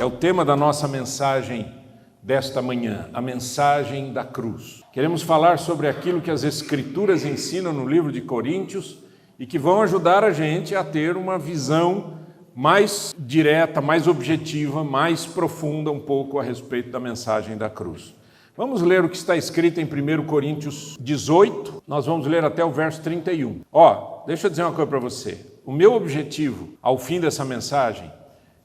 o tema da nossa mensagem desta manhã, a mensagem da cruz. Queremos falar sobre aquilo que as Escrituras ensinam no livro de Coríntios e que vão ajudar a gente a ter uma visão mais direta, mais objetiva, mais profunda um pouco a respeito da mensagem da cruz. Vamos ler o que está escrito em 1 Coríntios 18, nós vamos ler até o verso 31. Deixa eu dizer uma coisa para você. O meu objetivo, ao fim dessa mensagem,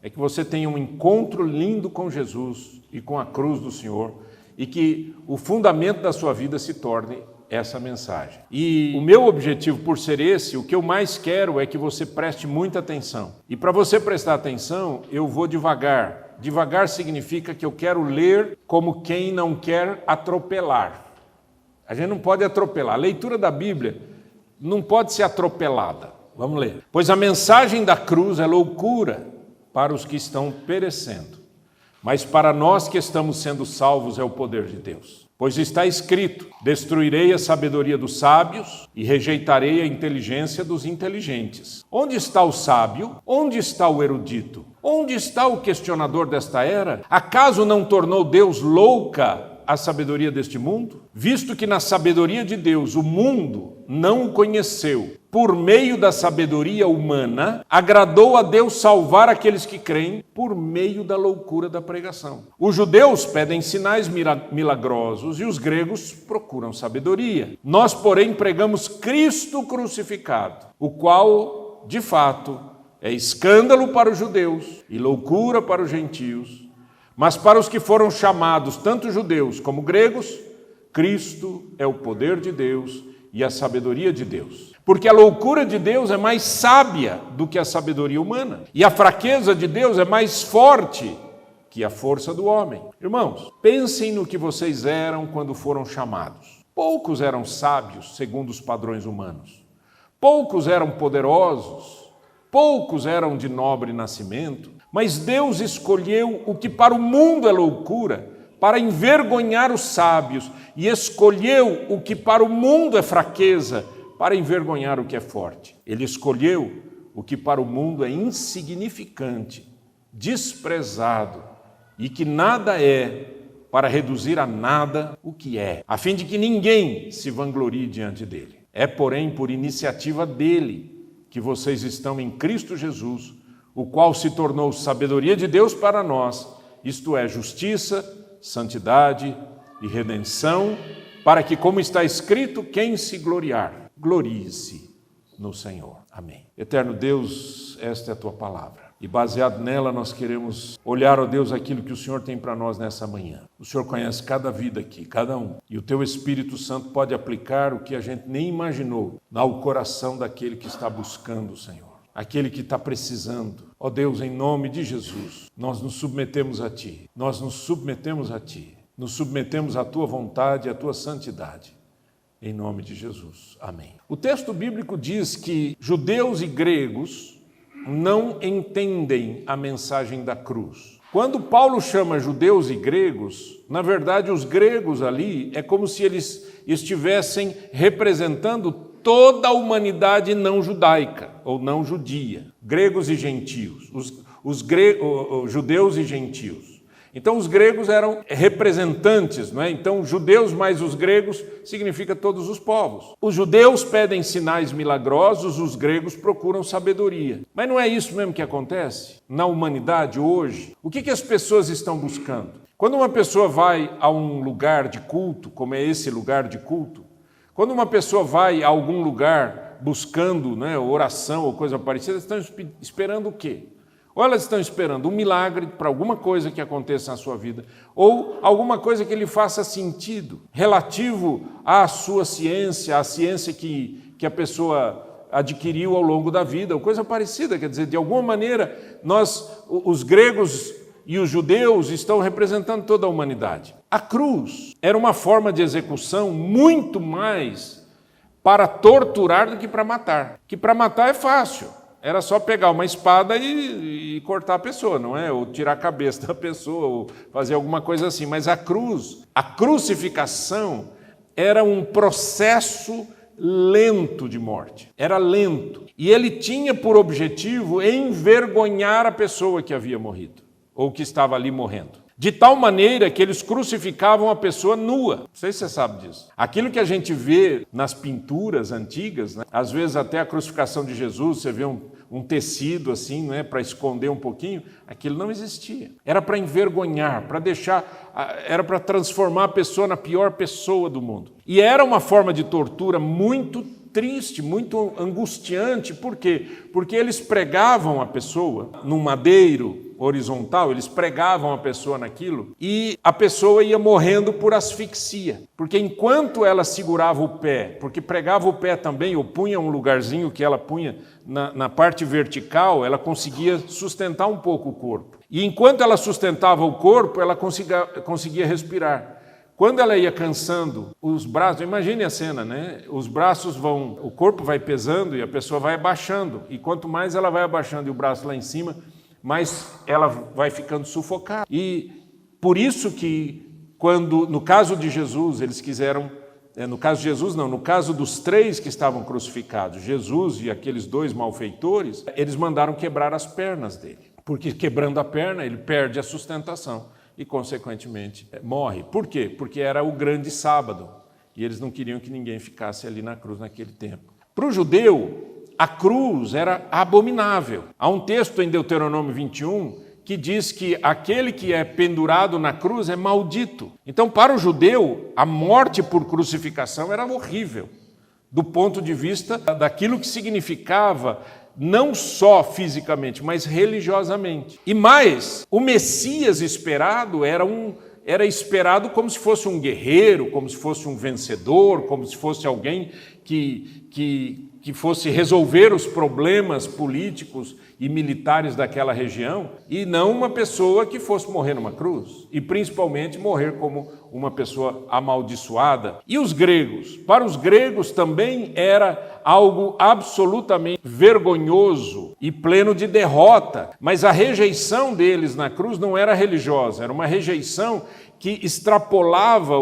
é que você tenha um encontro lindo com Jesus e com a cruz do Senhor e que o fundamento da sua vida se torne essa mensagem. E o meu objetivo, por ser esse, o que eu mais quero é que você preste muita atenção. E para você prestar atenção, eu vou devagar. Devagar significa que eu quero ler como quem não quer atropelar. A gente não pode atropelar. A leitura da Bíblia não pode ser atropelada. Vamos ler. Pois a mensagem da cruz é loucura para os que estão perecendo, mas para nós que estamos sendo salvos é o poder de Deus. Pois está escrito: destruirei a sabedoria dos sábios e rejeitarei a inteligência dos inteligentes. Onde está o sábio? Onde está o erudito? Onde está o questionador desta era? Acaso não tornou Deus louca a sabedoria deste mundo? Visto que na sabedoria de Deus o mundo não o conheceu, por meio da sabedoria humana, agradou a Deus salvar aqueles que creem por meio da loucura da pregação. Os judeus pedem sinais milagrosos e os gregos procuram sabedoria. Nós, porém, pregamos Cristo crucificado, o qual, de fato, é escândalo para os judeus e loucura para os gentios. Mas para os que foram chamados, tanto judeus como gregos, Cristo é o poder de Deus e a sabedoria de Deus. Porque a loucura de Deus é mais sábia do que a sabedoria humana. E a fraqueza de Deus é mais forte que a força do homem. Irmãos, pensem no que vocês eram quando foram chamados. Poucos eram sábios, segundo os padrões humanos. Poucos eram poderosos. Poucos eram de nobre nascimento. Mas Deus escolheu o que para o mundo é loucura, para envergonhar os sábios, e escolheu o que para o mundo é fraqueza, para envergonhar o que é forte. Ele escolheu o que para o mundo é insignificante, desprezado, e que nada é, para reduzir a nada o que é, a fim de que ninguém se vanglorie diante dele. É, porém, por iniciativa dele que vocês estão em Cristo Jesus, o qual se tornou sabedoria de Deus para nós, isto é, justiça, santidade e redenção, para que, como está escrito, quem se gloriar, glorie-se no Senhor. Amém. Eterno Deus, esta é a Tua palavra. E baseado nela, nós queremos olhar, ó Deus, aquilo que o Senhor tem para nós nessa manhã. O Senhor conhece cada vida aqui, cada um. E o Teu Espírito Santo pode aplicar o que a gente nem imaginou ao coração daquele que está buscando o Senhor. Aquele que está precisando. Ó Deus, em nome de Jesus, nós nos submetemos a Ti. Nós nos submetemos a Ti. Nos submetemos à Tua vontade e à Tua santidade. Em nome de Jesus. Amém. O texto bíblico diz que judeus e gregos não entendem a mensagem da cruz. Quando Paulo chama judeus e gregos, na verdade os gregos ali é como se eles estivessem representando toda a humanidade não judaica ou não judia, gregos e gentios, os judeus e gentios. Então os gregos eram representantes, não é? Então judeus mais os gregos significa todos os povos. Os judeus pedem sinais milagrosos, os gregos procuram sabedoria. Mas não é isso mesmo que acontece na humanidade hoje? O que as pessoas estão buscando? Quando uma pessoa vai a um lugar de culto, como é esse lugar de culto, quando uma pessoa vai a algum lugar buscando, né, oração ou coisa parecida, elas estão esperando o quê? Ou elas estão esperando um milagre para alguma coisa que aconteça na sua vida, ou alguma coisa que lhe faça sentido, relativo à sua ciência, à ciência que a pessoa adquiriu ao longo da vida, ou coisa parecida. Quer dizer, de alguma maneira, os gregos e os judeus estão representando toda a humanidade. A cruz era uma forma de execução muito mais para torturar do que para matar. Que para matar é fácil, era só pegar uma espada e cortar a pessoa, não é? Ou tirar a cabeça da pessoa, ou fazer alguma coisa assim. Mas a crucificação era um processo lento de morte, era lento. E ele tinha por objetivo envergonhar a pessoa que havia morrido. ou que estava ali morrendo. De tal maneira que eles crucificavam a pessoa nua. Não sei se você sabe disso. Aquilo que a gente vê nas pinturas antigas, né? Às vezes até a crucificação de Jesus, você vê um tecido assim, né, para esconder um pouquinho, aquilo não existia. Era para envergonhar, para deixar, era para transformar a pessoa na pior pessoa do mundo. E era uma forma de tortura muito triste, muito angustiante. Por quê? Porque eles pregavam a pessoa num madeiro horizontal, eles pregavam a pessoa naquilo e a pessoa ia morrendo por asfixia. Porque enquanto ela segurava o pé, porque pregava o pé também, ou punha um lugarzinho que ela punha na parte vertical, ela conseguia sustentar um pouco o corpo. E enquanto ela sustentava o corpo, ela conseguia respirar. Quando ela ia cansando, os braços, imagine a cena, né? Os braços vão, o corpo vai pesando e a pessoa vai abaixando. E quanto mais ela vai abaixando e o braço lá em cima, mais ela vai ficando sufocada. E por isso que, quando, no caso de Jesus, eles quiseram, no caso de Jesus não, no caso dos 3 que estavam crucificados, Jesus e aqueles 2 malfeitores, eles mandaram quebrar as pernas dele. Porque quebrando a perna, ele perde a sustentação e, consequentemente, morre. Por quê? Porque era o grande sábado e eles não queriam que ninguém ficasse ali na cruz naquele tempo. Para o judeu, a cruz era abominável. Há um texto em Deuteronômio 21 que diz que aquele que é pendurado na cruz é maldito. Então, para o judeu, a morte por crucificação era horrível, do ponto de vista daquilo que significava não só fisicamente, mas religiosamente. E mais, o Messias esperado era esperado como se fosse um guerreiro, como se fosse um vencedor, como se fosse alguém que fosse resolver os problemas políticos e militares daquela região, e não uma pessoa que fosse morrer numa cruz, e principalmente morrer como uma pessoa amaldiçoada. E os gregos? Para os gregos também era algo absolutamente vergonhoso e pleno de derrota, mas a rejeição deles na cruz não era religiosa, era uma rejeição que extrapolava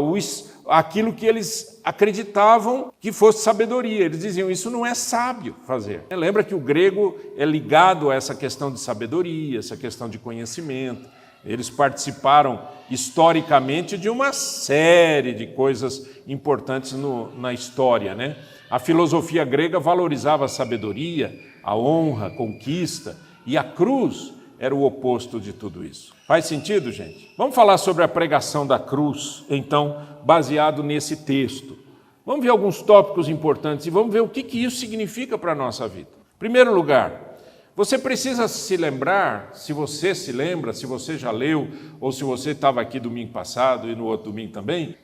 aquilo que eles acreditavam que fosse sabedoria. Eles diziam, isso não é sábio fazer. Lembra que o grego é ligado a essa questão de sabedoria, essa questão de conhecimento. Eles participaram historicamente de uma série de coisas importantes na história, né? A filosofia grega valorizava a sabedoria, a honra, a conquista, e a cruz era o oposto de tudo isso. Faz sentido, gente? Vamos falar sobre a pregação da cruz, então, baseado nesse texto. Vamos ver alguns tópicos importantes e vamos ver o que isso significa para a nossa vida. Em primeiro lugar, você precisa se lembrar, se você se lembra, se você já leu, ou se você estava aqui domingo passado e no outro domingo também,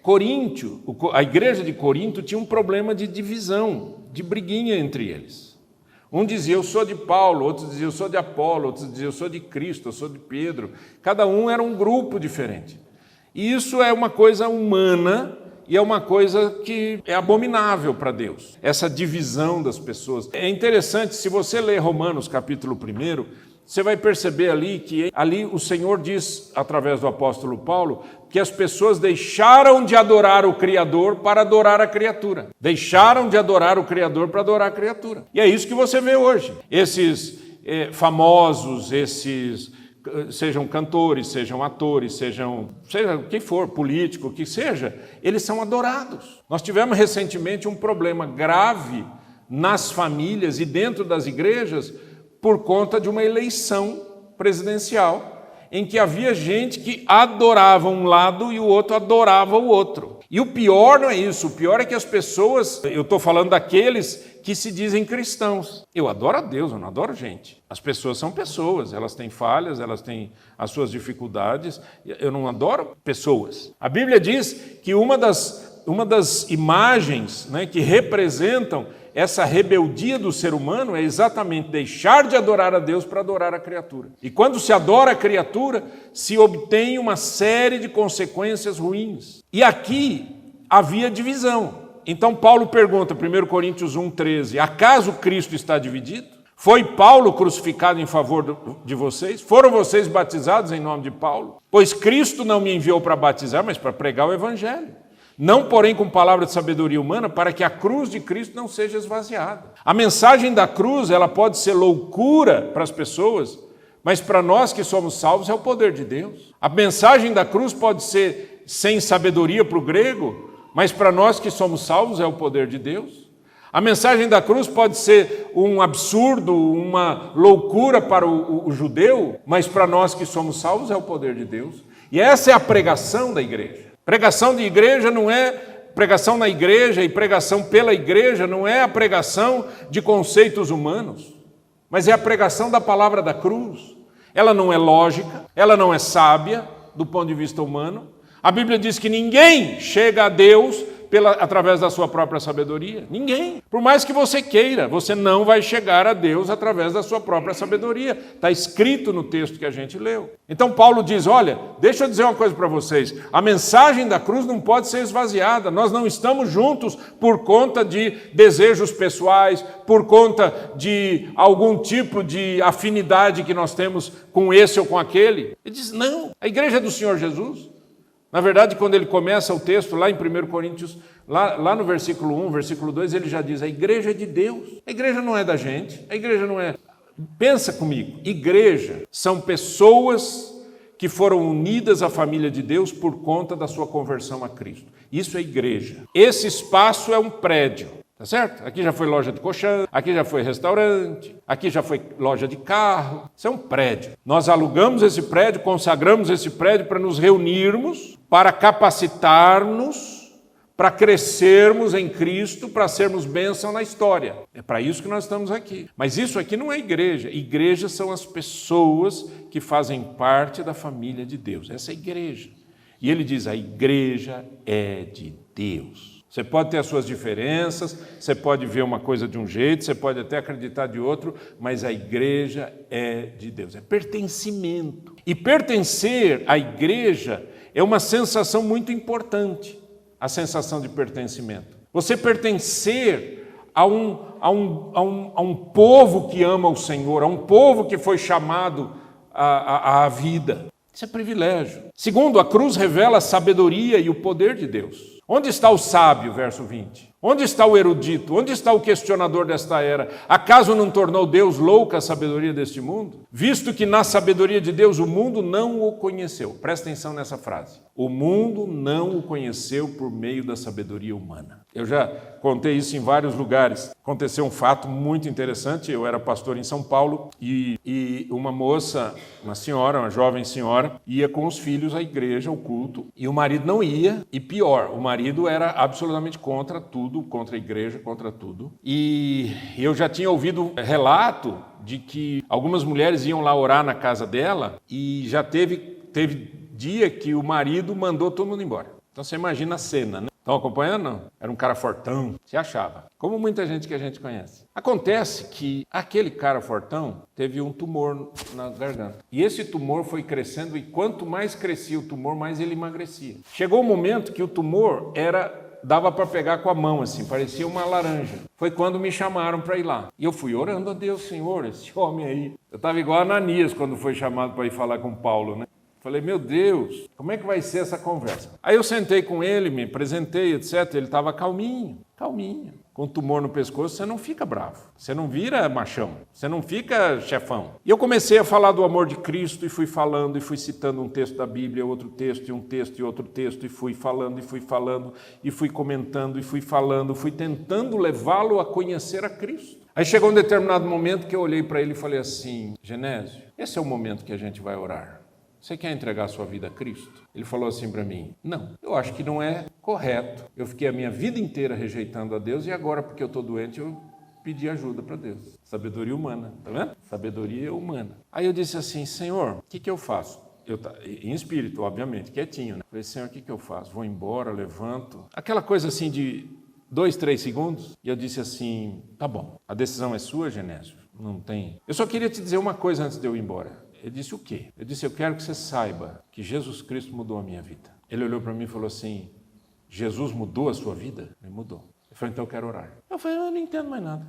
a igreja de Corinto tinha um problema de divisão, de briguinha entre eles. Um dizia, eu sou de Paulo, outro dizia, eu sou de Apolo, outro dizia, eu sou de Cristo, eu sou de Pedro. Cada um era um grupo diferente. E isso é uma coisa humana e é uma coisa que é abominável para Deus, essa divisão das pessoas. É interessante, se você ler Romanos capítulo 1, você vai perceber ali que ali o Senhor diz, através do apóstolo Paulo, que as pessoas deixaram de adorar o Criador para adorar a criatura. Deixaram de adorar o Criador para adorar a criatura. E é isso que você vê hoje. Esses famosos, sejam cantores, sejam atores, seja quem for, político, que seja, eles são adorados. Nós tivemos recentemente um problema grave nas famílias e dentro das igrejas por conta de uma eleição presidencial em que havia gente que adorava um lado e o outro adorava o outro. E o pior não é isso, o pior é que as pessoas, eu estou falando daqueles que se dizem cristãos. Eu adoro a Deus, eu não adoro gente. As pessoas são pessoas, elas têm falhas, elas têm as suas dificuldades, eu não adoro pessoas. A Bíblia diz que uma das imagens, né, que representam essa rebeldia do ser humano é exatamente deixar de adorar a Deus para adorar a criatura. E quando se adora a criatura, se obtém uma série de consequências ruins. E aqui havia divisão. Então Paulo pergunta, 1 Coríntios 1,13, acaso Cristo está dividido? Foi Paulo crucificado em favor de vocês? Foram vocês batizados em nome de Paulo? Pois Cristo não me enviou para batizar, mas para pregar o evangelho. Não, porém, com palavra de sabedoria humana, para que a cruz de Cristo não seja esvaziada. A mensagem da cruz, ela pode ser loucura para as pessoas, mas para nós que somos salvos é o poder de Deus. A mensagem da cruz pode ser sem sabedoria para o grego, mas para nós que somos salvos é o poder de Deus. A mensagem da cruz pode ser um absurdo, uma loucura para o judeu, mas para nós que somos salvos é o poder de Deus. E essa é a pregação da igreja. Pregação de igreja não é pregação na igreja e pregação pela igreja, não é a pregação de conceitos humanos, mas é a pregação da palavra da cruz. Ela não é lógica, ela não é sábia do ponto de vista humano. A Bíblia diz que ninguém chega a Deus através da sua própria sabedoria. Ninguém. Por mais que você queira, você não vai chegar a Deus através da sua própria sabedoria. Está escrito no texto que a gente leu. Então Paulo diz, olha, deixa eu dizer uma coisa para vocês. A mensagem da cruz não pode ser esvaziada. Nós não estamos juntos por conta de desejos pessoais, por conta de algum tipo de afinidade que nós temos com esse ou com aquele. Ele diz, não, a igreja é do Senhor Jesus. Na verdade, quando ele começa o texto, lá em 1 Coríntios, lá no versículo 1, versículo 2, ele já diz, a igreja é de Deus. A igreja não é da gente, a igreja não é... Pensa comigo, igreja são pessoas que foram unidas à família de Deus por conta da sua conversão a Cristo. Isso é igreja. Esse espaço é um prédio. Tá certo? Aqui já foi loja de colchão, aqui já foi restaurante, aqui já foi loja de carro. Isso é um prédio. Nós alugamos esse prédio, consagramos esse prédio para nos reunirmos, para capacitar-nos, para crescermos em Cristo, para sermos bênção na história. É para isso que nós estamos aqui. Mas isso aqui não é igreja. Igreja são as pessoas que fazem parte da família de Deus. Essa é a igreja. E ele diz, a igreja é de Deus. Você pode ter as suas diferenças, você pode ver uma coisa de um jeito, você pode até acreditar de outro, mas a igreja é de Deus, é pertencimento. E pertencer à igreja é uma sensação muito importante, a sensação de pertencimento. Você pertencer a um povo que ama o Senhor, a um povo que foi chamado à vida. Isso é privilégio. Segundo, a cruz revela a sabedoria e o poder de Deus. Onde está o sábio, verso 20? Onde está o erudito? Onde está o questionador desta era? Acaso não tornou Deus louca a sabedoria deste mundo? Visto que na sabedoria de Deus o mundo não o conheceu. Presta atenção nessa frase. O mundo não o conheceu por meio da sabedoria humana. Eu já contei isso em vários lugares. Aconteceu um fato muito interessante. Eu era pastor em São Paulo e uma moça, uma senhora, uma jovem senhora, ia com os filhos à igreja, ao culto, e o marido não ia. E pior, o marido era absolutamente contra tudo, contra a igreja, contra tudo. E eu já tinha ouvido relato de que algumas mulheres iam lá orar na casa dela e já teve dia que o marido mandou todo mundo embora. Então você imagina a cena, né? Estão acompanhando? Não? Era um cara fortão, se achava. Como muita gente que a gente conhece. Acontece que aquele cara fortão teve um tumor na garganta. E esse tumor foi crescendo e quanto mais crescia o tumor, mais ele emagrecia. Chegou um momento que o tumor dava para pegar com a mão, assim, parecia uma laranja. Foi quando me chamaram para ir lá. E eu fui orando a Deus, Senhor, esse homem aí. Eu estava igual a Ananias quando foi chamado para ir falar com Paulo, né? Falei, meu Deus, como é que vai ser essa conversa? Aí eu sentei com ele, me apresentei, etc. Ele estava calminho. Com tumor no pescoço, você não fica bravo. Você não vira machão. Você não fica chefão. E eu comecei a falar do amor de Cristo e fui falando, e fui citando um texto da Bíblia, outro texto, e um texto, e outro texto, e fui falando, e fui comentando, e fui falando, fui tentando levá-lo a conhecer a Cristo. Aí chegou um determinado momento que eu olhei para ele e falei assim, Genésio, esse é o momento que a gente vai orar. Você quer entregar a sua vida a Cristo? Ele falou assim para mim, não, eu acho que não é correto. Eu fiquei a minha vida inteira rejeitando a Deus e agora, porque eu estou doente, eu pedi ajuda para Deus. Sabedoria humana, tá vendo? Sabedoria humana. Aí eu disse assim, Senhor, o que eu faço? Em espírito, obviamente, quietinho, né? Falei, Senhor, o que eu faço? Vou embora, levanto. Aquela coisa assim de 2, 3 segundos. E eu disse assim, tá bom, a decisão é sua, Genésio? Não tem... Eu só queria te dizer uma coisa antes de eu ir embora. Ele disse o quê? Eu disse, eu quero que você saiba que Jesus Cristo mudou a minha vida. Ele olhou para mim e falou assim, Jesus mudou a sua vida? Ele mudou. Eu falei, então eu quero orar. Eu falei, eu não entendo mais nada.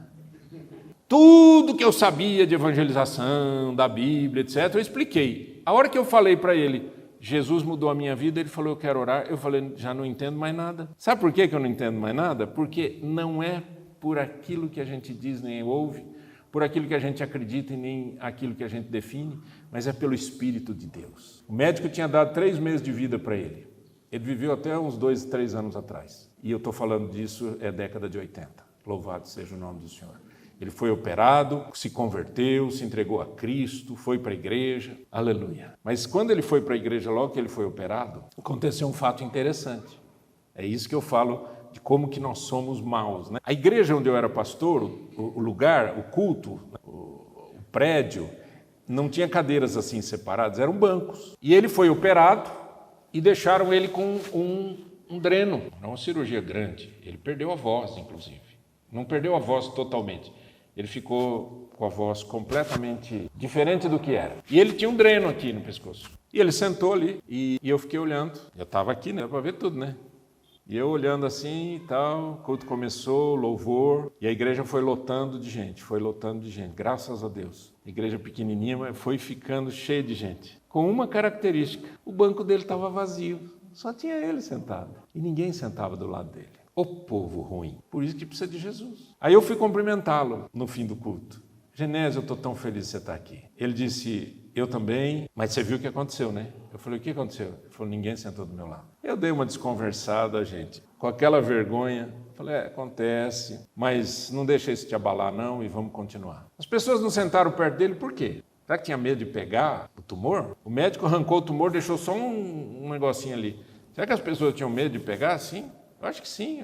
Tudo que eu sabia de evangelização, da Bíblia, etc., eu expliquei. A hora que eu falei para ele, Jesus mudou a minha vida, ele falou, eu quero orar. Eu falei, já não entendo mais nada. Sabe por que eu não entendo mais nada? Porque não é por aquilo que a gente diz nem ouve, por aquilo que a gente acredita e nem aquilo que a gente define, mas é pelo Espírito de Deus. O médico tinha dado 3 meses de vida para ele. Ele viveu até uns 2, 3 anos atrás. E eu estou falando disso, é década de 80. Louvado seja o nome do Senhor. Ele foi operado, se converteu, se entregou a Cristo, foi para a igreja. Aleluia. Mas quando ele foi para a igreja, logo que ele foi operado, aconteceu um fato interessante. É isso que eu falo de como que nós somos maus, né? A igreja onde eu era pastor, o lugar, o culto, o prédio, não tinha cadeiras assim separadas, eram bancos. E ele foi operado e deixaram ele com um dreno. Não uma cirurgia grande. Ele perdeu a voz, inclusive. Não perdeu a voz totalmente. Ele ficou com a voz completamente diferente do que era. E ele tinha um dreno aqui no pescoço. E ele sentou ali e eu fiquei olhando. Eu estava aqui, né? Dá para ver tudo, né? E eu olhando assim e tal, o culto começou, louvor, e a igreja foi lotando de gente, graças a Deus. Igreja pequenininha, mas foi ficando cheia de gente. Com uma característica, o banco dele estava vazio, só tinha ele sentado, e ninguém sentava do lado dele. O povo ruim, por isso que precisa de Jesus. Aí eu fui cumprimentá-lo no fim do culto. Genésio, eu estou tão feliz de você estar aqui. Ele disse, eu também, mas você viu o que aconteceu, né? Eu falei, o que aconteceu? Ele falou, ninguém sentou do meu lado. Eu dei uma desconversada, gente, com aquela vergonha. Falei, acontece, mas não deixa isso te abalar não e vamos continuar. As pessoas não sentaram perto dele, por quê? Será que tinha medo de pegar o tumor? O médico arrancou o tumor, deixou só um negocinho ali. Será que as pessoas tinham medo de pegar? Sim, eu acho que sim.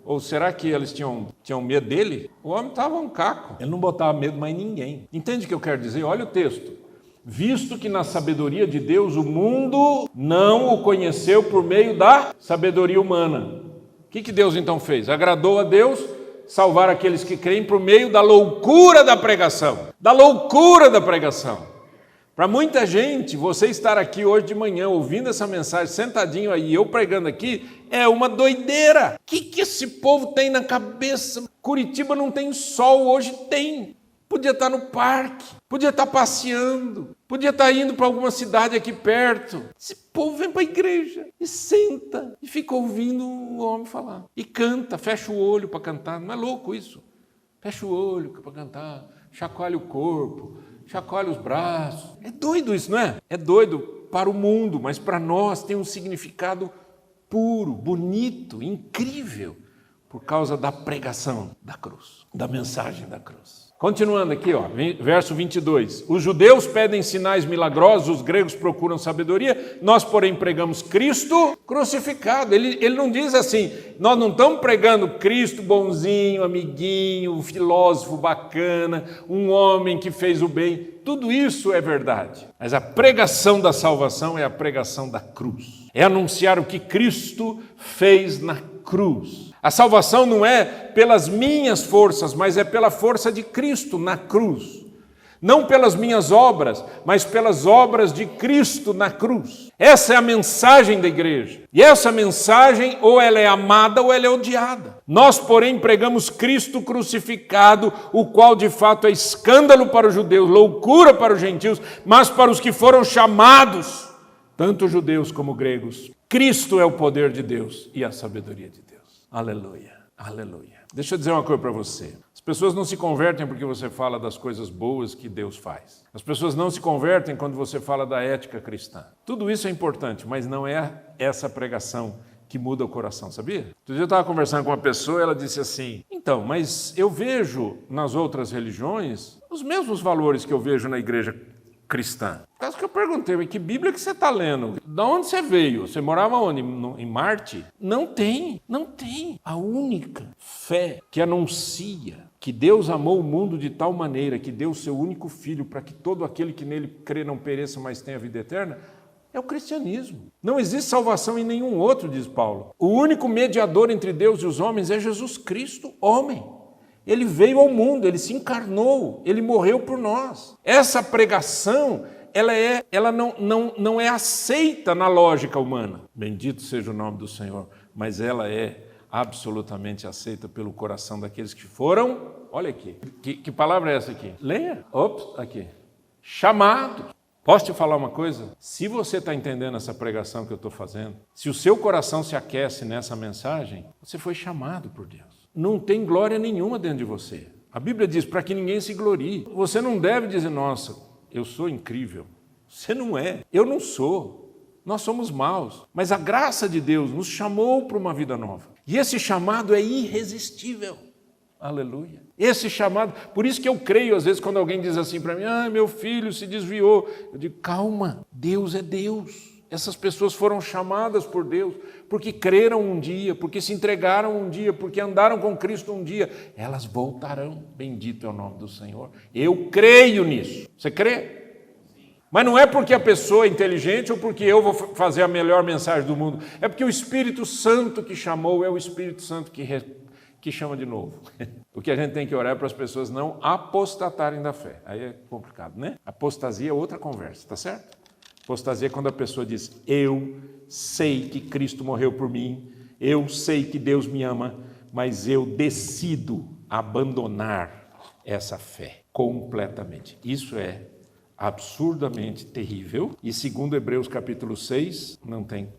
Ou será que eles tinham medo dele? O homem estava um caco. Ele não botava medo mais em ninguém. Entende o que eu quero dizer? Olha o texto. Visto que na sabedoria de Deus o mundo não o conheceu por meio da sabedoria humana. O que Deus então fez? Agradou a Deus salvar aqueles que creem por meio da loucura da pregação. Da loucura da pregação. Para muita gente, você estar aqui hoje de manhã ouvindo essa mensagem, sentadinho aí, eu pregando aqui, é uma doideira. O que esse povo tem na cabeça? Curitiba não tem sol, hoje tem. Podia estar no parque, podia estar passeando, podia estar indo para alguma cidade aqui perto. Esse povo vem para a igreja e senta e fica ouvindo o homem falar. E canta, fecha o olho para cantar. Não é louco isso? Fecha o olho para cantar, chacoalha o corpo, chacoalha os braços. É doido isso, não é? É doido para o mundo, mas para nós tem um significado puro, bonito, incrível, por causa da pregação da cruz, da mensagem da cruz. Continuando aqui, verso 22. Os judeus pedem sinais milagrosos, os gregos procuram sabedoria, nós, porém, pregamos Cristo crucificado. Ele não diz assim, nós não estamos pregando Cristo bonzinho, amiguinho, um filósofo bacana, um homem que fez o bem. Tudo isso é verdade. Mas a pregação da salvação é a pregação da cruz. É anunciar o que Cristo fez na cruz. A salvação não é pelas minhas forças, mas é pela força de Cristo na cruz. Não pelas minhas obras, mas pelas obras de Cristo na cruz. Essa é a mensagem da igreja. E essa mensagem, ou ela é amada ou ela é odiada. Nós, porém, pregamos Cristo crucificado, o qual de fato é escândalo para os judeus, loucura para os gentios, mas para os que foram chamados, tanto judeus como gregos, Cristo é o poder de Deus e a sabedoria de Deus. Aleluia, aleluia. Deixa eu dizer uma coisa para você. As pessoas não se convertem porque você fala das coisas boas que Deus faz. As pessoas não se convertem quando você fala da ética cristã. Tudo isso é importante, mas não é essa pregação que muda o coração, sabia? Outro dia eu estava conversando com uma pessoa e ela disse assim, então, mas eu vejo nas outras religiões os mesmos valores que eu vejo na igreja cristã. Por causa que eu perguntei, que Bíblia que você está lendo? De onde você veio? Você morava onde? Em Marte? Não tem. A única fé que anuncia que Deus amou o mundo de tal maneira que deu o seu único filho para que todo aquele que nele crê não pereça, mas tenha vida eterna, é o cristianismo. Não existe salvação em nenhum outro, diz Paulo. O único mediador entre Deus e os homens é Jesus Cristo, homem. Ele veio ao mundo, ele se encarnou, ele morreu por nós. Essa pregação, ela não é aceita na lógica humana. Bendito seja o nome do Senhor, mas ela é absolutamente aceita pelo coração daqueles que foram, olha aqui, que palavra é essa aqui? Leia, aqui, chamados. Posso te falar uma coisa? Se você está entendendo essa pregação que eu estou fazendo, se o seu coração se aquece nessa mensagem, você foi chamado por Deus. Não tem glória nenhuma dentro de você. A Bíblia diz, para que ninguém se glorie. Você não deve dizer, nossa, eu sou incrível. Você não é, eu não sou. Nós somos maus. Mas a graça de Deus nos chamou para uma vida nova. E esse chamado é irresistível. Aleluia. Esse chamado, por isso que eu creio, às vezes, quando alguém diz assim para mim, meu filho se desviou. Eu digo, calma, Deus é Deus. Essas pessoas foram chamadas por Deus, porque creram um dia, porque se entregaram um dia, porque andaram com Cristo um dia. Elas voltarão, bendito é o nome do Senhor. Eu creio nisso. Você crê? Mas não é porque a pessoa é inteligente ou porque eu vou fazer a melhor mensagem do mundo. É porque o Espírito Santo que chamou é o Espírito Santo que chama de novo. O que a gente tem que orar é para as pessoas não apostatarem da fé. Aí é complicado, né? Apostasia é outra conversa, tá certo? Apostasia é quando a pessoa diz, eu sei que Cristo morreu por mim, eu sei que Deus me ama, mas eu decido abandonar essa fé completamente. Isso é absurdamente terrível e segundo Hebreus capítulo 6, não tem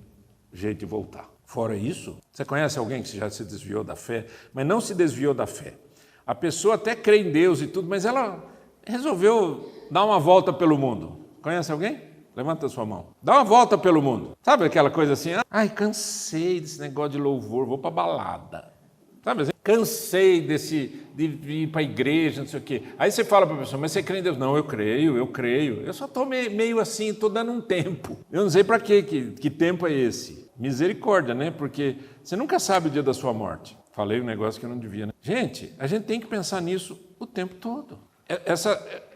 jeito de voltar. Fora isso, você conhece alguém que já se desviou da fé, mas não se desviou da fé. A pessoa até crê em Deus e tudo, mas ela resolveu dar uma volta pelo mundo. Conhece alguém? Levanta a sua mão. Dá uma volta pelo mundo. Sabe aquela coisa assim? Ai, cansei desse negócio de louvor, vou para balada. Sabe assim? Cansei de ir para a igreja, não sei o quê. Aí você fala para a pessoa, mas você crê em Deus? Não, eu creio. Eu só estou meio assim, estou dando um tempo. Eu não sei para quê, que tempo é esse. Misericórdia, né? Porque você nunca sabe o dia da sua morte. Falei um negócio que eu não devia, né? Gente, a gente tem que pensar nisso o tempo todo.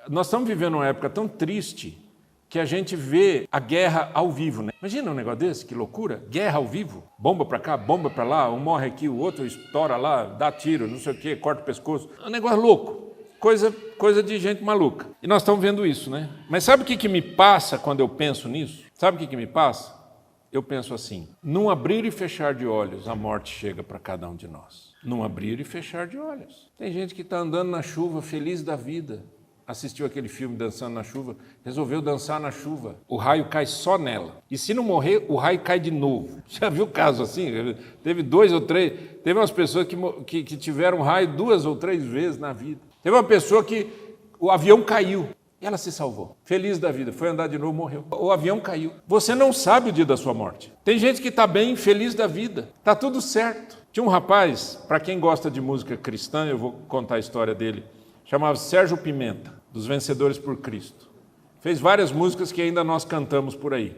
Nós estamos vivendo uma época tão triste que a gente vê a guerra ao vivo, né? Imagina um negócio desse, que loucura. Guerra ao vivo. Bomba para cá, bomba para lá, um morre aqui, o outro estoura lá, dá tiro, não sei o quê, corta o pescoço. É um negócio louco. Coisa de gente maluca. E nós estamos vendo isso, né? Mas sabe o que me passa quando eu penso nisso? Sabe o que me passa? Eu penso assim, num abrir e fechar de olhos, a morte chega para cada um de nós. Num abrir e fechar de olhos. Tem gente que está andando na chuva, feliz da vida. Assistiu aquele filme Dançando na Chuva, resolveu dançar na chuva. O raio cai só nela. E se não morrer, o raio cai de novo. Já viu caso assim? Teve 2 ou 3. Teve umas pessoas que tiveram raio 2 ou 3 vezes na vida. Teve uma pessoa que o avião caiu. E ela se salvou. Feliz da vida. Foi andar de novo, morreu. O avião caiu. Você não sabe o dia da sua morte. Tem gente que está bem, feliz da vida. Está tudo certo. Tinha um rapaz, para quem gosta de música cristã, eu vou contar a história dele, chamava-se Sérgio Pimenta, dos Vencedores por Cristo. Fez várias músicas que ainda nós cantamos por aí.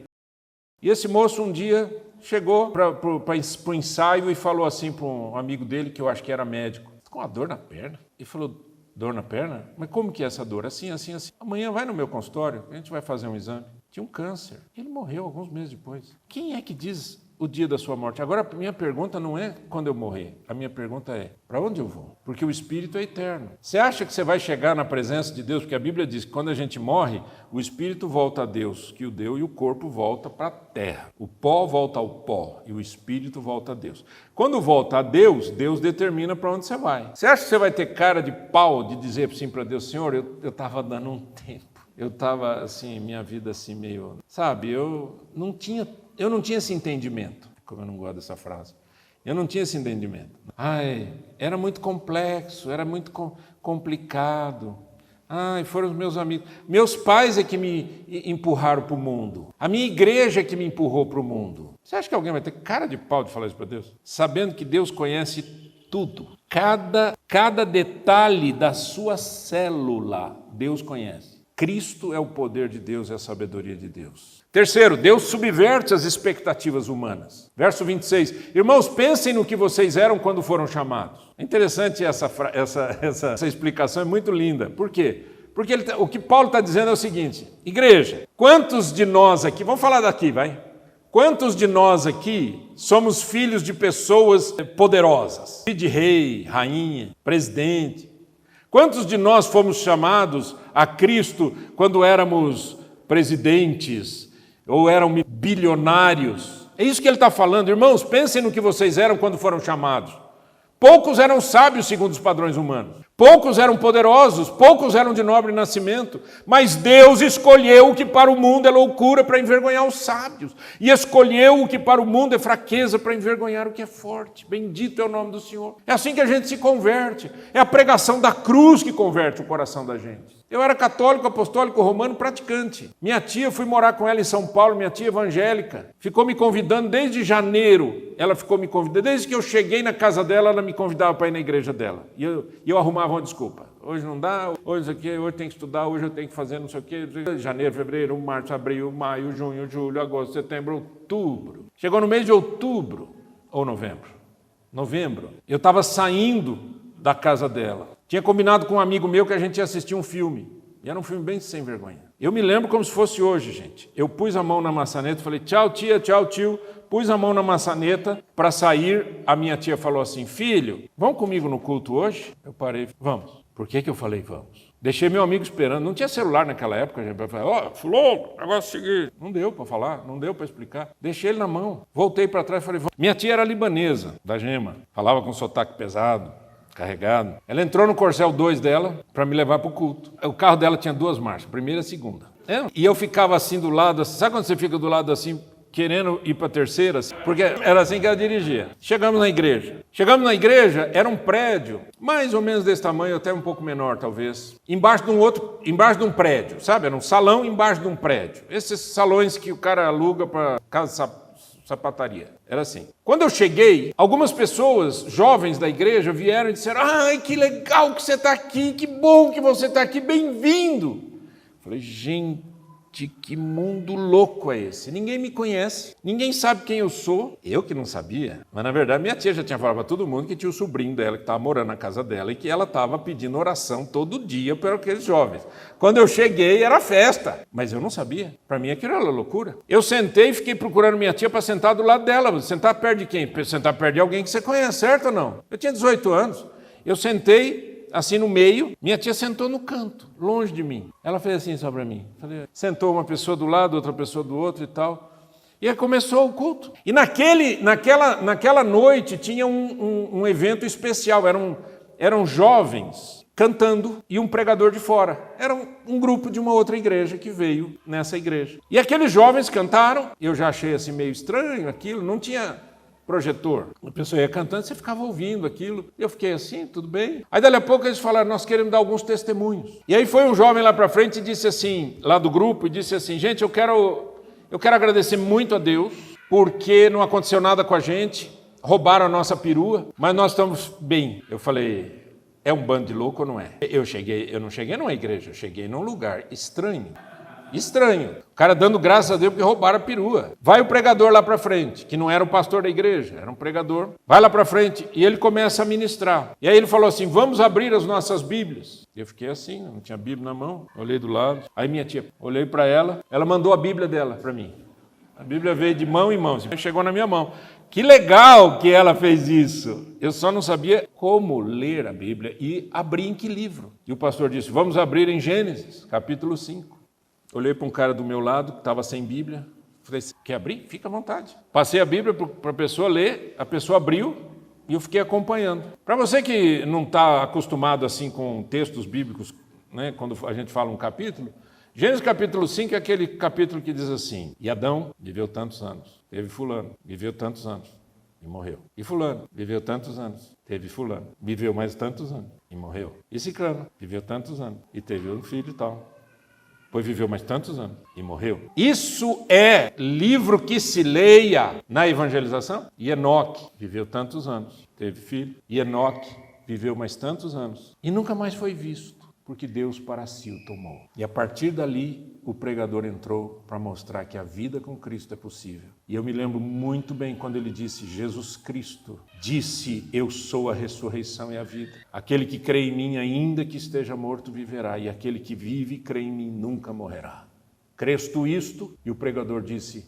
E esse moço um dia chegou para o ensaio e falou assim para um amigo dele, que eu acho que era médico, com uma dor na perna. Ele falou, dor na perna? Mas como que é essa dor? Assim, assim, assim. Amanhã vai no meu consultório, a gente vai fazer um exame. Tinha um câncer. Ele morreu alguns meses depois. Quem é que diz o dia da sua morte? Agora, a minha pergunta não é quando eu morrer. A minha pergunta é, para onde eu vou? Porque o Espírito é eterno. Você acha que você vai chegar na presença de Deus? Porque a Bíblia diz que quando a gente morre, o Espírito volta a Deus, que o deu, e o corpo volta para a terra. O pó volta ao pó e o Espírito volta a Deus. Quando volta a Deus, Deus determina para onde você vai. Você acha que você vai ter cara de pau de dizer assim para Deus, Senhor, eu estava dando um tempo. Eu estava assim, minha vida assim meio... Sabe, eu não tinha esse entendimento, como eu não gosto dessa frase. Eu não tinha esse entendimento. Era muito complexo, era muito complicado. Foram os meus amigos. Meus pais é que me empurraram para o mundo. A minha igreja é que me empurrou para o mundo. Você acha que alguém vai ter cara de pau de falar isso para Deus? Sabendo que Deus conhece tudo. Cada detalhe da sua célula, Deus conhece. Cristo é o poder de Deus e a sabedoria de Deus. Terceiro, Deus subverte as expectativas humanas. Verso 26. Irmãos, pensem no que vocês eram quando foram chamados. É interessante essa explicação, é muito linda. Por quê? Porque o que Paulo está dizendo é o seguinte, igreja, quantos de nós aqui, vamos falar daqui, vai. Quantos de nós aqui somos filhos de pessoas poderosas? Filho de rei, rainha, presidente. Quantos de nós fomos chamados a Cristo quando éramos presidentes ou éramos bilionários? É isso que ele está falando. Irmãos, pensem no que vocês eram quando foram chamados. Poucos eram sábios segundo os padrões humanos. Poucos eram poderosos, poucos eram de nobre nascimento, mas Deus escolheu o que para o mundo é loucura para envergonhar os sábios, e escolheu o que para o mundo é fraqueza para envergonhar o que é forte. Bendito é o nome do Senhor. É assim que a gente se converte. É a pregação da cruz que converte o coração da gente. Eu era católico, apostólico, romano, praticante. Minha tia, fui morar com ela em São Paulo, minha tia evangélica, ficou me convidando desde janeiro. Ela ficou me convidando, desde que eu cheguei na casa dela, ela me convidava para ir na igreja dela. E eu arrumava uma desculpa. Hoje não dá, hoje isso aqui, hoje tem que estudar, hoje eu tenho que fazer não sei o quê. Janeiro, fevereiro, março, abril, maio, junho, julho, agosto, setembro, outubro. Chegou no mês de outubro, ou novembro, eu estava saindo da casa dela. Tinha combinado com um amigo meu que a gente ia assistir um filme. E era um filme bem sem vergonha. Eu me lembro como se fosse hoje, gente. Eu pus a mão na maçaneta, falei, tchau tia, tchau tio. Pus a mão na maçaneta para sair. A minha tia falou assim, filho, vamos comigo no culto hoje? Eu parei, vamos. Por que eu falei vamos? Deixei meu amigo esperando. Não tinha celular naquela época, a gente vai falar, fulano, negócio seguinte. Não deu para falar, não deu para explicar. Deixei ele na mão. Voltei para trás e falei, vamos. Minha tia era libanesa, da Gema. Falava com sotaque pesado. Carregado. Ela entrou no Corcel 2 dela para me levar para o culto. O carro dela tinha 2 marchas, primeira e segunda. E eu ficava assim do lado, assim, sabe quando você fica do lado assim, querendo ir para a terceira? Porque era assim que ela dirigia. Chegamos na igreja, era um prédio, mais ou menos desse tamanho, até um pouco menor talvez, embaixo de um prédio, sabe? Era um salão embaixo de um prédio. Esses salões que o cara aluga para casa sapataria. Era assim. Quando eu cheguei, algumas pessoas, jovens da igreja, vieram e disseram, ai, que legal que você está aqui, que bom que você está aqui, bem-vindo. Falei, gente, que mundo louco é esse? Ninguém me conhece, ninguém sabe quem eu sou. Eu que não sabia. Mas, na verdade, minha tia já tinha falado para todo mundo que tinha o sobrinho dela que estava morando na casa dela e que ela estava pedindo oração todo dia para aqueles jovens. Quando eu cheguei, era festa. Mas eu não sabia. Para mim, aquilo era loucura. Eu sentei e fiquei procurando minha tia para sentar do lado dela. Sentar perto de quem? Sentar perto de alguém que você conhece, certo ou não? Eu tinha 18 anos. Eu sentei assim no meio, minha tia sentou no canto, longe de mim. Ela fez assim só para mim. Sentou uma pessoa do lado, outra pessoa do outro e tal. E aí começou o culto. E naquela noite tinha um evento especial. Eram jovens cantando e um pregador de fora. Era um grupo de uma outra igreja que veio nessa igreja. E aqueles jovens cantaram. Eu já achei assim meio estranho aquilo, não tinha projetor. A pessoa ia cantando, você ficava ouvindo aquilo. Eu fiquei assim, tudo bem. Aí, dali a pouco, eles falaram, nós queremos dar alguns testemunhos. E aí foi um jovem lá para frente e disse assim, lá do grupo, e disse assim, gente, eu quero agradecer muito a Deus, porque não aconteceu nada com a gente, roubaram a nossa perua, mas nós estamos bem. Eu falei, é um bando de louco ou não é? Eu não cheguei numa igreja, eu cheguei num lugar estranho. Estranho. O cara dando graças a Deus porque roubaram a perua. Vai o pregador lá para frente, que não era o pastor da igreja, era um pregador. Vai lá para frente e ele começa a ministrar. E aí ele falou assim, vamos abrir as nossas Bíblias. Eu fiquei assim, não tinha Bíblia na mão, olhei do lado. Aí minha tia, olhei para ela, ela mandou a Bíblia dela para mim. A Bíblia veio de mão em mão, chegou na minha mão. Que legal que ela fez isso. Eu só não sabia como ler a Bíblia e abrir em que livro. E o pastor disse, vamos abrir em Gênesis, capítulo 5. Olhei para um cara do meu lado, que estava sem Bíblia. Falei, quer abrir? Fica à vontade. Passei a Bíblia para a pessoa ler, a pessoa abriu e eu fiquei acompanhando. Para você que não está acostumado assim com textos bíblicos, né, quando a gente fala um capítulo, Gênesis capítulo 5 é aquele capítulo que diz assim, e Adão viveu tantos anos, teve fulano, viveu tantos anos e morreu. E fulano viveu tantos anos, teve fulano, viveu mais tantos anos e morreu. E Cicrano viveu tantos anos e teve um filho e tal. Pois viveu mais tantos anos e morreu. Isso é livro que se leia na evangelização? E Enoque viveu tantos anos, teve filho. E Enoque viveu mais tantos anos e nunca mais foi visto, porque Deus para si o tomou. E a partir dali, o pregador entrou para mostrar que a vida com Cristo é possível. E eu me lembro muito bem quando ele disse, Jesus Cristo disse, eu sou a ressurreição e a vida. Aquele que crê em mim, ainda que esteja morto, viverá. E aquele que vive e crê em mim, nunca morrerá. Crês tu isto? E o pregador disse,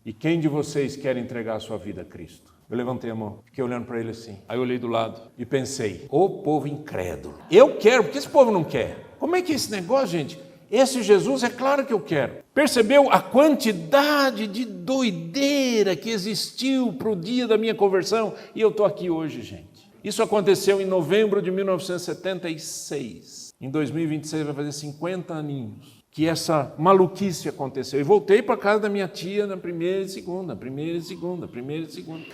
e quem de vocês quer entregar a sua vida a Cristo? Eu levantei a mão, fiquei olhando para ele assim. Aí eu olhei do lado e pensei, ô povo incrédulo. Eu quero, porque esse povo não quer. Como é que é esse negócio, gente? Esse Jesus é claro que eu quero. Percebeu a quantidade de doideira que existiu para o dia da minha conversão? E eu estou aqui hoje, gente. Isso aconteceu em novembro de 1976. Em 2026 vai fazer 50 aninhos que essa maluquice aconteceu. E voltei para casa da minha tia na primeira e segunda.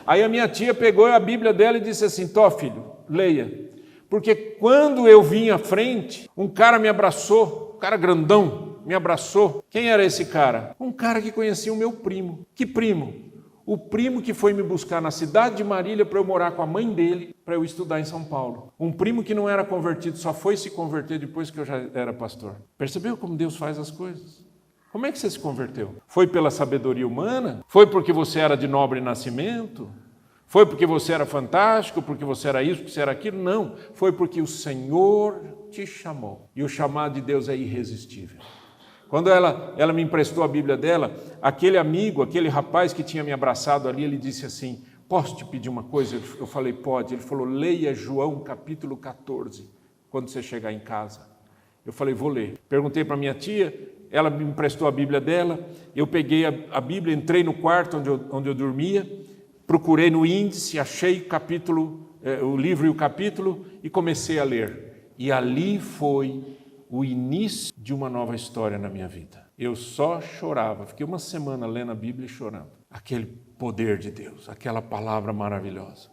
Aí a minha tia pegou a Bíblia dela e disse assim: Tó, filho, leia. Porque quando eu vim à frente, um cara me abraçou, um cara grandão me abraçou. Quem era esse cara? Um cara que conhecia o meu primo. Que primo? O primo que foi me buscar na cidade de Marília para eu morar com a mãe dele, para eu estudar em São Paulo. Um primo que não era convertido, só foi se converter depois que eu já era pastor. Percebeu como Deus faz as coisas? Como é que você se converteu? Foi pela sabedoria humana? Foi porque você era de nobre nascimento? Foi porque você era fantástico? Porque você era isso, porque você era aquilo? Não. Foi porque o Senhor te chamou. E o chamado de Deus é irresistível. Quando ela me emprestou a Bíblia dela, aquele amigo, aquele rapaz que tinha me abraçado ali, ele disse assim: posso te pedir uma coisa? Eu falei: pode. Ele falou: leia João capítulo 14, quando você chegar em casa. Eu falei: vou ler. Perguntei para minha tia, ela me emprestou a Bíblia dela, eu peguei a Bíblia, entrei no quarto onde eu dormia, procurei no índice, achei o livro e o capítulo e comecei a ler. E ali foi o início de uma nova história na minha vida. Eu só chorava, fiquei uma semana lendo a Bíblia e chorando. Aquele poder de Deus, aquela palavra maravilhosa,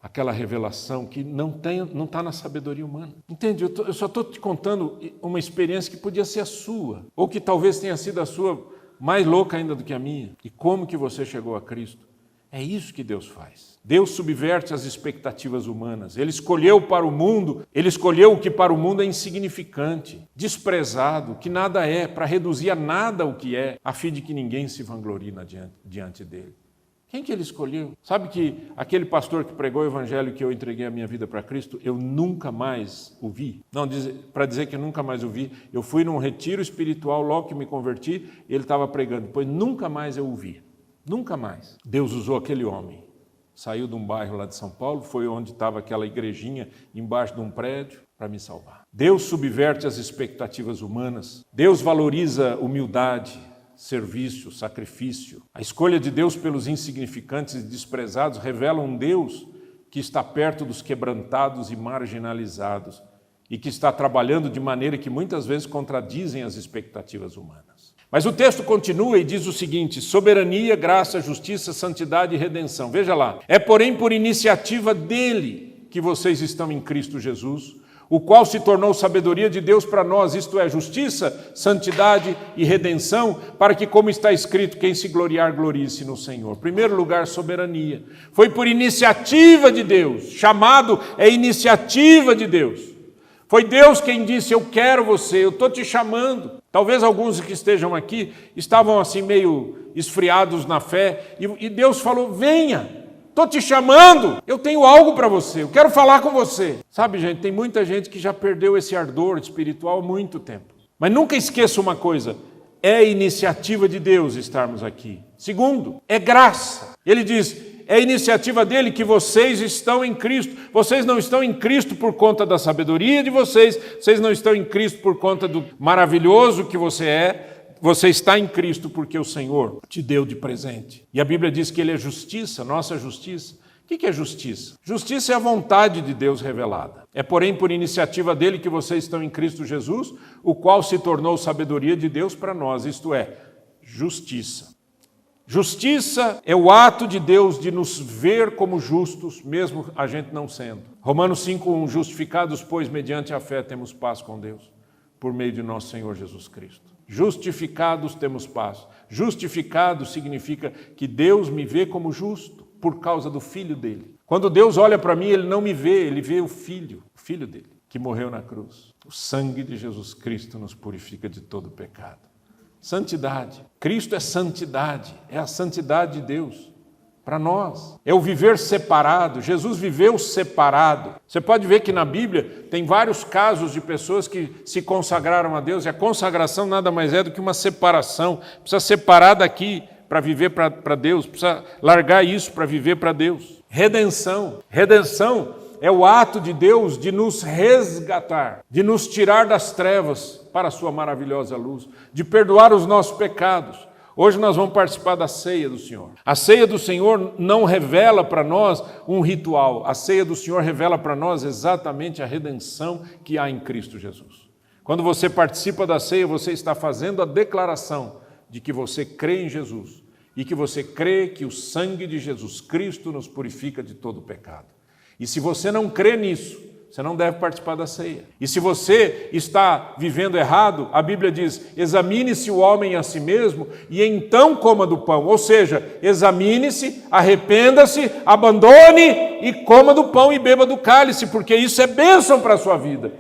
aquela revelação que não está na sabedoria humana. Entende? Eu só estou te contando uma experiência que podia ser a sua, ou que talvez tenha sido a sua mais louca ainda do que a minha. E como que você chegou a Cristo? É isso que Deus faz. Deus subverte as expectativas humanas. Ele escolheu para o mundo, ele escolheu o que para o mundo é insignificante, desprezado, que nada é, para reduzir a nada o que é, a fim de que ninguém se vanglorie diante dele. Quem que ele escolheu? Sabe que aquele pastor que pregou o evangelho que eu entreguei a minha vida para Cristo, eu nunca mais o vi. Não, para dizer que eu nunca mais o vi, eu fui num retiro espiritual logo que me converti, e ele estava pregando, pois nunca mais eu o vi. Nunca mais. Deus usou aquele homem. Saiu de um bairro lá de São Paulo, foi onde estava aquela igrejinha, embaixo de um prédio, para me salvar. Deus subverte as expectativas humanas. Deus valoriza humildade, serviço, sacrifício. A escolha de Deus pelos insignificantes e desprezados revela um Deus que está perto dos quebrantados e marginalizados e que está trabalhando de maneira que muitas vezes contradizem as expectativas humanas. Mas o texto continua e diz o seguinte: soberania, graça, justiça, santidade e redenção. Veja lá. É, porém, por iniciativa dele que vocês estão em Cristo Jesus, o qual se tornou sabedoria de Deus para nós, isto é, justiça, santidade e redenção, para que, como está escrito, quem se gloriar, glorie-se no Senhor. Primeiro lugar, soberania. Foi por iniciativa de Deus. Chamado é iniciativa de Deus. Foi Deus quem disse: eu quero você, eu estou te chamando. Talvez alguns que estejam aqui estavam assim meio esfriados na fé, e Deus falou: venha, estou te chamando, eu tenho algo para você, eu quero falar com você. Sabe, gente, tem muita gente que já perdeu esse ardor espiritual há muito tempo. Mas nunca esqueça uma coisa: é iniciativa de Deus estarmos aqui. Segundo, é graça. Ele diz: é iniciativa dele que vocês estão em Cristo. Vocês não estão em Cristo por conta da sabedoria de vocês, vocês não estão em Cristo por conta do maravilhoso que você é, você está em Cristo porque o Senhor te deu de presente. E a Bíblia diz que ele é justiça, nossa justiça. O que é justiça? Justiça é a vontade de Deus revelada. É, porém, por iniciativa dele que vocês estão em Cristo Jesus, o qual se tornou sabedoria de Deus para nós, isto é, justiça. Justiça é o ato de Deus de nos ver como justos, mesmo a gente não sendo. Romanos 5:1, justificados, pois, mediante a fé temos paz com Deus, por meio de nosso Senhor Jesus Cristo. Justificados temos paz. Justificado significa que Deus me vê como justo, por causa do Filho dele. Quando Deus olha para mim, ele não me vê, ele vê o Filho dele, que morreu na cruz. O sangue de Jesus Cristo nos purifica de todo pecado. Santidade. Cristo é santidade, é a santidade de Deus para nós. É o viver separado. Jesus viveu separado. Você pode ver que na Bíblia tem vários casos de pessoas que se consagraram a Deus, e a consagração nada mais é do que uma separação. Precisa separar daqui para viver para Deus, precisa largar isso para viver para Deus. Redenção. Redenção é o ato de Deus de nos resgatar, de nos tirar das trevas para a sua maravilhosa luz, de perdoar os nossos pecados. Hoje nós vamos participar da ceia do Senhor. A ceia do Senhor não revela para nós um ritual. A ceia do Senhor revela para nós exatamente a redenção que há em Cristo Jesus. Quando você participa da ceia, você está fazendo a declaração de que você crê em Jesus e que você crê que o sangue de Jesus Cristo nos purifica de todo pecado. E se você não crê nisso, você não deve participar da ceia. E se você está vivendo errado, a Bíblia diz, examine-se o homem a si mesmo e então coma do pão. Ou seja, examine-se, arrependa-se, abandone e coma do pão e beba do cálice, porque isso é bênção para a sua vida.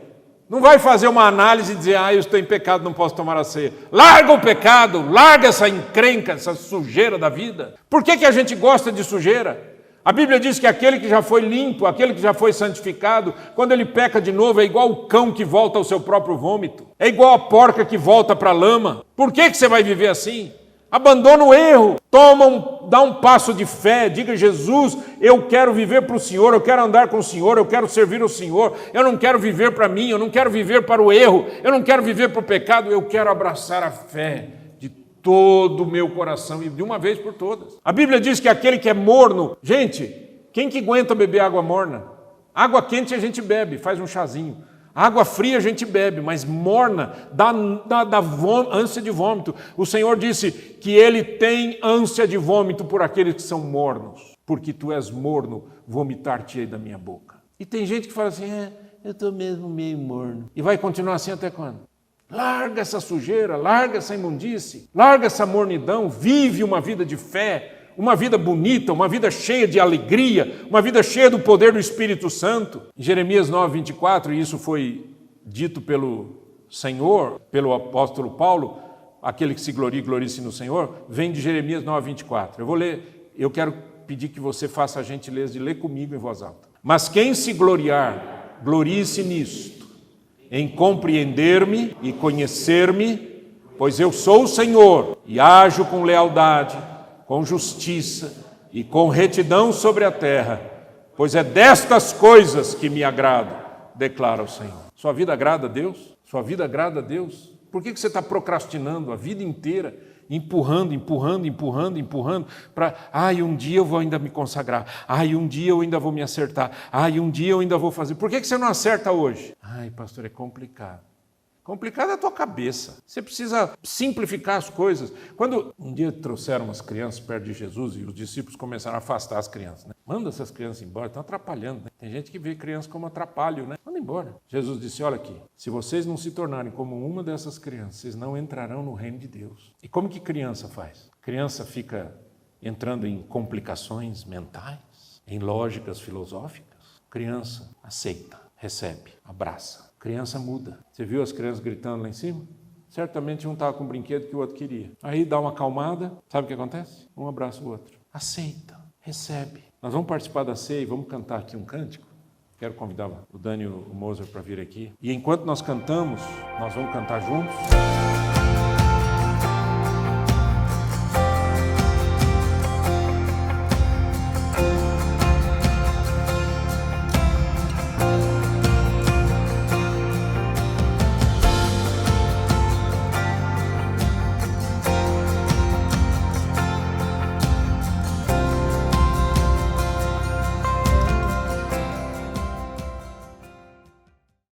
Não vai fazer uma análise e dizer, eu estou em pecado, não posso tomar a ceia. Larga o pecado, larga essa encrenca, essa sujeira da vida. Por que a gente gosta de sujeira? A Bíblia diz que aquele que já foi limpo, aquele que já foi santificado, quando ele peca de novo, é igual o cão que volta ao seu próprio vômito. É igual a porca que volta para a lama. Por que você vai viver assim? Abandona o erro, dá um passo de fé, diga, Jesus, eu quero viver para o Senhor, eu quero andar com o Senhor, eu quero servir o Senhor, eu não quero viver para mim, eu não quero viver para o erro, eu não quero viver para o pecado, eu quero abraçar a fé de todo o meu coração e de uma vez por todas. A Bíblia diz que aquele que é morno, gente, quem que aguenta beber água morna? Água quente a gente bebe, faz um chazinho. Água fria a gente bebe, mas morna dá ânsia de vômito. O Senhor disse que Ele tem ânsia de vômito por aqueles que são mornos. Porque tu és morno, vomitar-te-ei da minha boca. E tem gente que fala assim, eu estou mesmo meio morno. E vai continuar assim até quando? Larga essa sujeira, larga essa imundície, larga essa mornidão, vive uma vida de fé, uma vida bonita, uma vida cheia de alegria, uma vida cheia do poder do Espírito Santo. Em Jeremias 9:24, e isso foi dito pelo Senhor, pelo apóstolo Paulo, aquele que se gloria, glorie-se no Senhor, vem de Jeremias 9:24. Eu vou ler, eu quero pedir que você faça a gentileza de ler comigo em voz alta. Mas quem se gloriar, glorie-se nisto, em compreender-me e conhecer-me, pois eu sou o Senhor e ajo com lealdade, com justiça e com retidão sobre a terra, pois é destas coisas que me agrado, declara o Senhor. Sua vida agrada a Deus? Sua vida agrada a Deus? Por que você está procrastinando a vida inteira, empurrando para, um dia eu vou ainda me consagrar, um dia eu ainda vou me acertar, um dia eu ainda vou fazer. Por que você não acerta hoje? Pastor, é complicado. Complicado é a tua cabeça. Você precisa simplificar as coisas. Quando um dia trouxeram umas crianças perto de Jesus e os discípulos começaram a afastar as crianças, né? Manda essas crianças embora, estão atrapalhando, né? Tem gente que vê crianças como atrapalho, né? Manda embora. Jesus disse, olha aqui, se vocês não se tornarem como uma dessas crianças, vocês não entrarão no reino de Deus. E como que criança faz? Criança fica entrando em complicações mentais, em lógicas filosóficas. Criança aceita, recebe, abraça. Criança muda. Você viu as crianças gritando lá em cima? Certamente um estava com um brinquedo que o outro queria. Aí dá uma acalmada, sabe o que acontece? Um abraça o outro. Aceita, recebe. Nós vamos participar da ceia e vamos cantar aqui um cântico. Quero convidar o Dani e o Moser para vir aqui. E enquanto nós cantamos, nós vamos cantar juntos.